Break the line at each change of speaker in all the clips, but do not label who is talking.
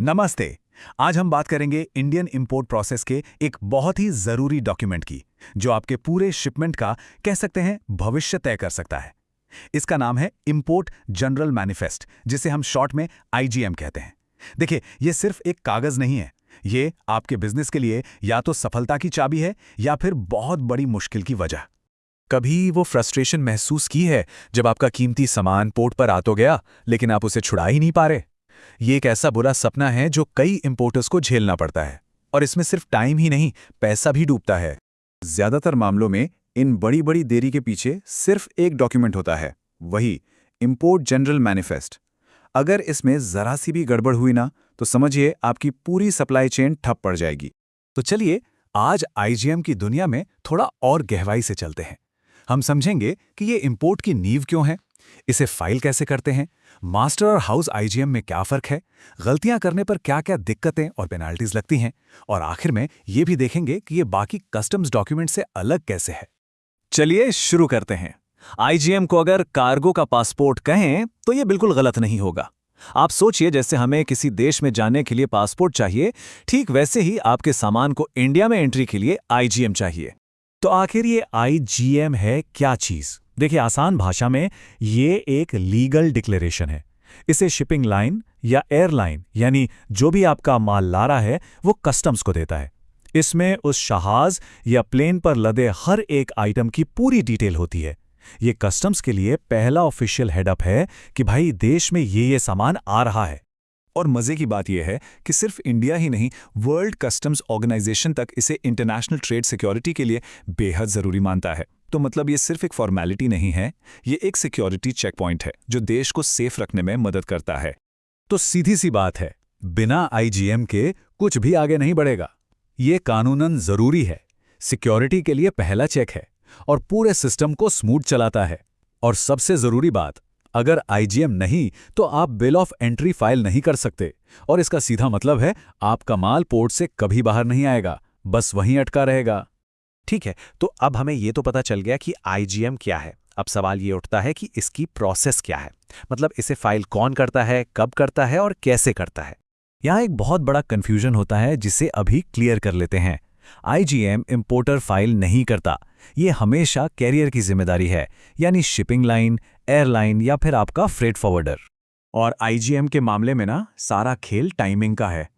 नमस्ते। आज हम बात करेंगे इंडियन इंपोर्ट प्रोसेस के एक बहुत ही जरूरी डॉक्यूमेंट की, जो आपके पूरे शिपमेंट का कह सकते हैं भविष्य तय कर सकता है। इसका नाम है इंपोर्ट जनरल मैनिफेस्ट, जिसे हम शॉर्ट में आईजीएम कहते हैं। देखिए, ये सिर्फ एक कागज नहीं है, ये आपके बिजनेस के लिए या तो सफलता की चाबी है या फिर बहुत बड़ी मुश्किल की वजह।
कभी वो फ्रस्ट्रेशन महसूस की है जब आपका कीमती सामान पोर्ट पर आ तो गया, लेकिन आप उसे छुड़ा ही नहीं पा रहे? ये एक ऐसा बुरा सपना है जो कई इंपोर्टर्स को झेलना पड़ता है, और इसमें सिर्फ टाइम ही नहीं, पैसा भी डूबता है। ज्यादातर मामलों में इन बड़ी बड़ी देरी के पीछे सिर्फ एक डॉक्यूमेंट होता है, वही इंपोर्ट जनरल मैनिफेस्ट। अगर इसमें जरा सी भी गड़बड़ हुई ना, तो समझिए आपकी पूरी सप्लाई चेन ठप पड़ जाएगी।
तो चलिए, आज आईजीएम की दुनिया में थोड़ा और गहराई से चलते हैं। हम समझेंगे कि ये इंपोर्ट की नींव क्यों है, इसे फाइल कैसे करते हैं, मास्टर और हाउस आईजीएम में क्या फर्क है, गलतियां करने पर क्या-क्या दिक्कतें और पेनाल्टीज लगती हैं, और आखिर में ये भी देखेंगे कि ये बाकी कस्टम्स डॉक्यूमेंट से अलग कैसे है।
चलिए शुरू करते हैं। आईजीएम को अगर कार्गो का पासपोर्ट कहें तो ये बिल्कुल गलत नहीं होगा। आप सोचिए, जैसे हमें किसी देश में जाने के लिए पासपोर्ट चाहिए, ठीक वैसे ही आपके सामान को इंडिया में एंट्री के लिए आईजीएम चाहिए।
तो आखिर ये आईजीएम है क्या चीज? देखिए, आसान भाषा में ये एक लीगल डिक्लेरेशन है। इसे शिपिंग लाइन या एयरलाइन, यानी जो भी आपका माल ला रहा है, वो कस्टम्स को देता है। इसमें उस जहाज या प्लेन पर लदे हर एक आइटम की पूरी डिटेल होती है। ये कस्टम्स के लिए पहला ऑफिशियल हेडअप है कि भाई, देश में ये सामान आ रहा है। और मजे की बात यह है कि सिर्फ इंडिया ही नहीं, वर्ल्ड कस्टम्स ऑर्गेनाइजेशन तक इसे इंटरनेशनल ट्रेड सिक्योरिटी के लिए बेहद जरूरी मानता है। तो मतलब ये सिर्फ एक फॉर्मेलिटी नहीं है, ये एक सिक्योरिटी चेक पॉइंट है जो देश को सेफ रखने में मदद करता है। तो सीधी सी बात है, बिना आईजीएम के कुछ भी आगे नहीं बढ़ेगा। ये कानूनन जरूरी है, सिक्योरिटी के लिए पहला चेक है और पूरे सिस्टम को स्मूथ चलाता है। और सबसे जरूरी बात, अगर आईजीएम नहीं तो आप बिल ऑफ एंट्री फाइल नहीं कर सकते, और इसका सीधा मतलब है आपका माल पोर्ट से कभी बाहर नहीं आएगा, बस वहीं अटका रहेगा।
ठीक है, तो अब हमें ये तो पता चल गया कि आईजीएम क्या है। अब सवाल ये उठता है कि इसकी प्रोसेस क्या है, मतलब इसे फाइल कौन करता है, कब करता है और कैसे करता है।
यहाँ एक बहुत बड़ा कंफ्यूजन होता है, जिसे अभी क्लियर कर लेते हैं। आईजीएम इंपोर्टर फाइल नहीं करता, ये हमेशा कैरियर की जिम्मेदारी है, यानी शिपिंग लाइन, एयरलाइन या फिर आपका फ्रेट फॉरवर्डर। और आईजीएम के मामले में ना, सारा खेल टाइमिंग का है।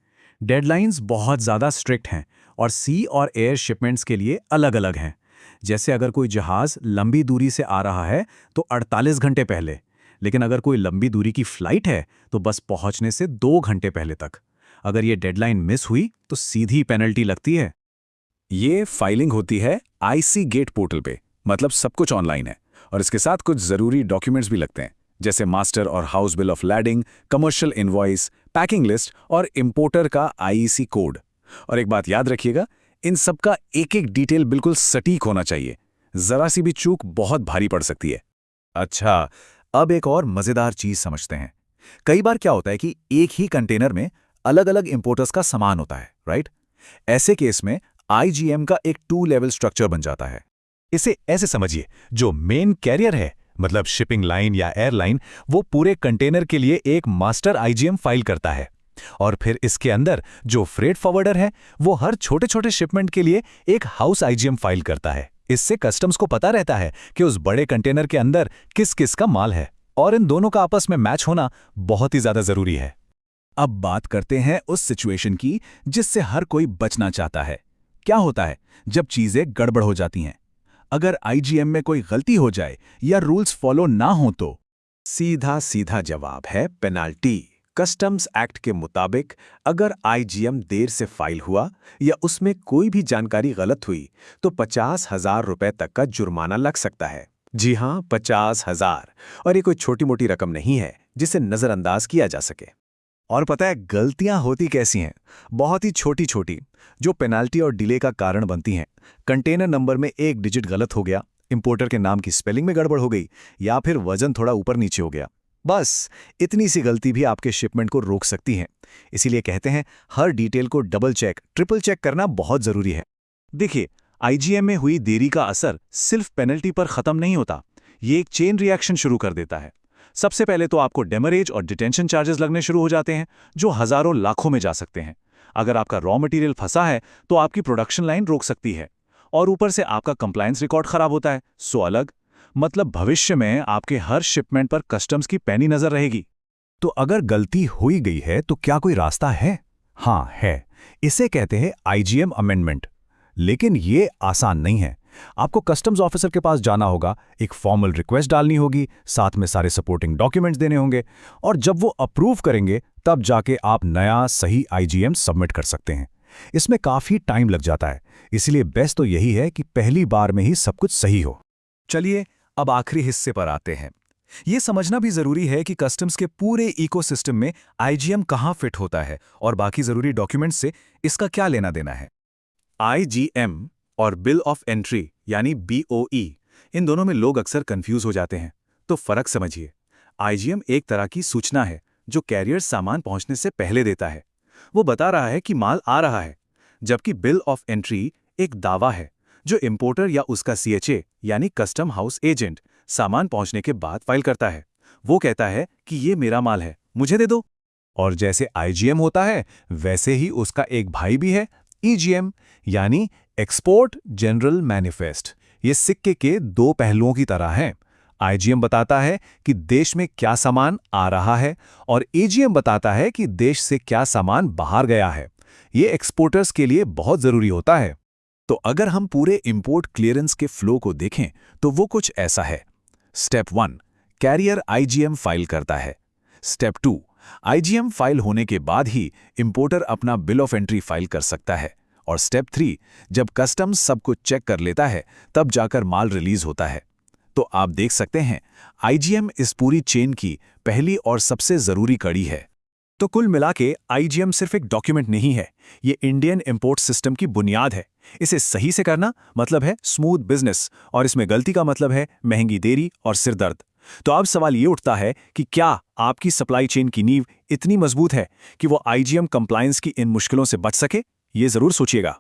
डेडलाइंस बहुत ज़्यादा स्ट्रिक्ट हैं और सी और एयर शिपमेंट्स के लिए अलग अलग हैं। जैसे अगर कोई जहाज़ लंबी दूरी से आ रहा है तो 48 घंटे पहले, लेकिन अगर कोई लंबी दूरी की फ्लाइट है तो बस पहुंचने से 2 घंटे पहले तक। अगर ये डेडलाइन मिस हुई तो सीधी पेनल्टी लगती है।
ये फाइलिंग होती है आईसी गेट पोर्टल पे, मतलब सब कुछ ऑनलाइन है, और इसके साथ कुछ जरूरी डॉक्यूमेंट्स भी लगते हैं, जैसे मास्टर और house bill of lading, commercial invoice, packing list और इंपोर्टर का आईईसी कोड। और एक बात याद रखिएगा, इन सब का एक एक डिटेल बिल्कुल सटीक होना चाहिए, जरा सी भी चूक बहुत भारी पड़ सकती है।
अच्छा, अब एक और मजेदार चीज समझते हैं। कई बार क्या होता है कि एक ही कंटेनर में अलग अलग इंपोर्टर्स का सामान होता है, राइट? ऐसे केस में आईजीएम का एक 2 लेवल स्ट्रक्चर बन जाता है। इसे ऐसे समझिए, जो मेन कैरियर है, मतलब शिपिंग लाइन या एयरलाइन, वो पूरे कंटेनर के लिए एक मास्टर आईजीएम फाइल करता है, और फिर इसके अंदर जो फ्रेट फॉरवर्डर है, वो हर छोटे छोटे शिपमेंट के लिए एक हाउस आईजीएम फाइल करता है। इससे कस्टम्स को पता रहता है कि उस बड़े कंटेनर के अंदर किस किस का माल है, और इन दोनों का आपस में मैच होना बहुत ही ज्यादा जरूरी है। अब बात करते हैं उस सिचुएशन की जिससे हर कोई बचना चाहता है। क्या होता है जब चीजें गड़बड़ हो जाती हैं? अगर आईजीएम में कोई गलती हो जाए या रूल्स फॉलो ना हो तो?
सीधा सीधा जवाब है पेनाल्टी। कस्टम्स एक्ट के मुताबिक अगर आईजीएम देर से फाइल हुआ या उसमें कोई भी जानकारी गलत हुई तो 50,000 रुपए तक का जुर्माना लग सकता है। जी हाँ, 50,000। और ये कोई छोटी मोटी रकम नहीं है जिसे नजरअंदाज किया जा सके।
और पता है गलतियां होती कैसी हैं? बहुत ही छोटी छोटी, जो पेनाल्टी और डिले का कारण बनती हैं। कंटेनर नंबर में एक डिजिट गलत हो गया, इंपोर्टर के नाम की स्पेलिंग में गड़बड़ हो गई, या फिर वजन थोड़ा ऊपर नीचे हो गया। बस इतनी सी गलती भी आपके शिपमेंट को रोक सकती है। इसीलिए कहते हैं, हर डिटेल को डबल चेक, ट्रिपल चेक करना बहुत जरूरी है। देखिए, आईजीएम में हुई देरी का असर सिर्फ पेनल्टी पर खत्म नहीं होता, ये एक चेन रिएक्शन शुरू कर देता है। सबसे पहले तो आपको डेमरेज और डिटेंशन चार्जेस लगने शुरू हो जाते हैं, जो हजारों लाखों में जा सकते हैं। अगर आपका रॉ मटेरियल फंसा है तो आपकी प्रोडक्शन लाइन रोक सकती है, और ऊपर से आपका कंप्लायंस रिकॉर्ड खराब होता है, सो अलग। मतलब भविष्य में आपके हर शिपमेंट पर कस्टम्स की पैनी नजर रहेगी।
तो अगर गलती हुई गई है तो क्या कोई रास्ता है? हाँ, है। इसे कहते हैं आईजीएम अमेंडमेंट। लेकिन ये आसान नहीं है। आपको कस्टम्स ऑफिसर के पास जाना होगा, एक फॉर्मल रिक्वेस्ट डालनी होगी, साथ में सारे सपोर्टिंग डॉक्यूमेंट्स देने होंगे, और जब वो अप्रूव करेंगे तब जाके आप नया सही आईजीएम सबमिट कर सकते हैं। इसमें काफ़ी टाइम लग जाता है, इसलिए बेस्ट तो यही है कि पहली बार में ही सब कुछ सही हो।
चलिए अब आखिरी हिस्से पर आते हैं। ये समझना भी जरूरी है कि कस्टम्स के पूरे इकोसिस्टम में आईजीएम कहाँ फिट होता है और बाकी जरूरी डॉक्यूमेंट्स से इसका क्या लेना देना है।
आईजीएम और बिल ऑफ एंट्री यानी बीओई, इन दोनों में लोग अक्सर कंफ्यूज हो जाते हैं। तो फर्क समझिए। आईजीएम एक तरह की सूचना है जो कैरियर सामान पहुंचने से पहले देता है। वो बता रहा है कि माल आ रहा है, जबकि बिल ऑफ एंट्री एक दावा है जो इंपोर्टर या उसका सीएचए यानी कस्टम हाउस एजेंट सामान पहुंचने के बाद फाइल करता है। वो कहता है कि ये मेरा माल है, मुझे दे दो।
और जैसे आईजीएम होता है वैसे ही उसका एक भाई भी है, ईजीएम यानी एक्सपोर्ट जनरल मैनिफेस्ट। ये सिक्के के दो पहलुओं की तरह हैं। आईजीएम बताता है कि देश में क्या सामान आ रहा है और एजीएम बताता है कि देश से क्या सामान बाहर गया है। ये एक्सपोर्टर्स के लिए बहुत जरूरी होता है।
तो अगर हम पूरे इंपोर्ट क्लियरेंस के फ्लो को देखें तो वो कुछ ऐसा है। स्टेप 1, कैरियर आईजीएम फाइल करता है। स्टेप 2, आईजीएम फाइल होने के बाद ही इंपोर्टर अपना बिल ऑफ एंट्री फाइल कर सकता है। और स्टेप 3, जब कस्टम्स सब कुछ चेक कर लेता है तब जाकर माल रिलीज होता है। तो आप देख सकते हैं, आईजीएम इस पूरी चेन की पहली और सबसे जरूरी कड़ी है।
तो कुल मिलाके आईजीएम सिर्फ एक डॉक्यूमेंट नहीं है, ये इंडियन इंपोर्ट सिस्टम की बुनियाद है। इसे सही से करना मतलब है स्मूथ बिजनेस, और इसमें गलती का मतलब है महंगी देरी और सिरदर्द। तो अब सवाल ये उठता है कि क्या आपकी सप्लाई चेन की नींव इतनी मजबूत है कि वो आईजीएम कंप्लायंस की इन मुश्किलों से बच सके? ये जरूर सोचिएगा।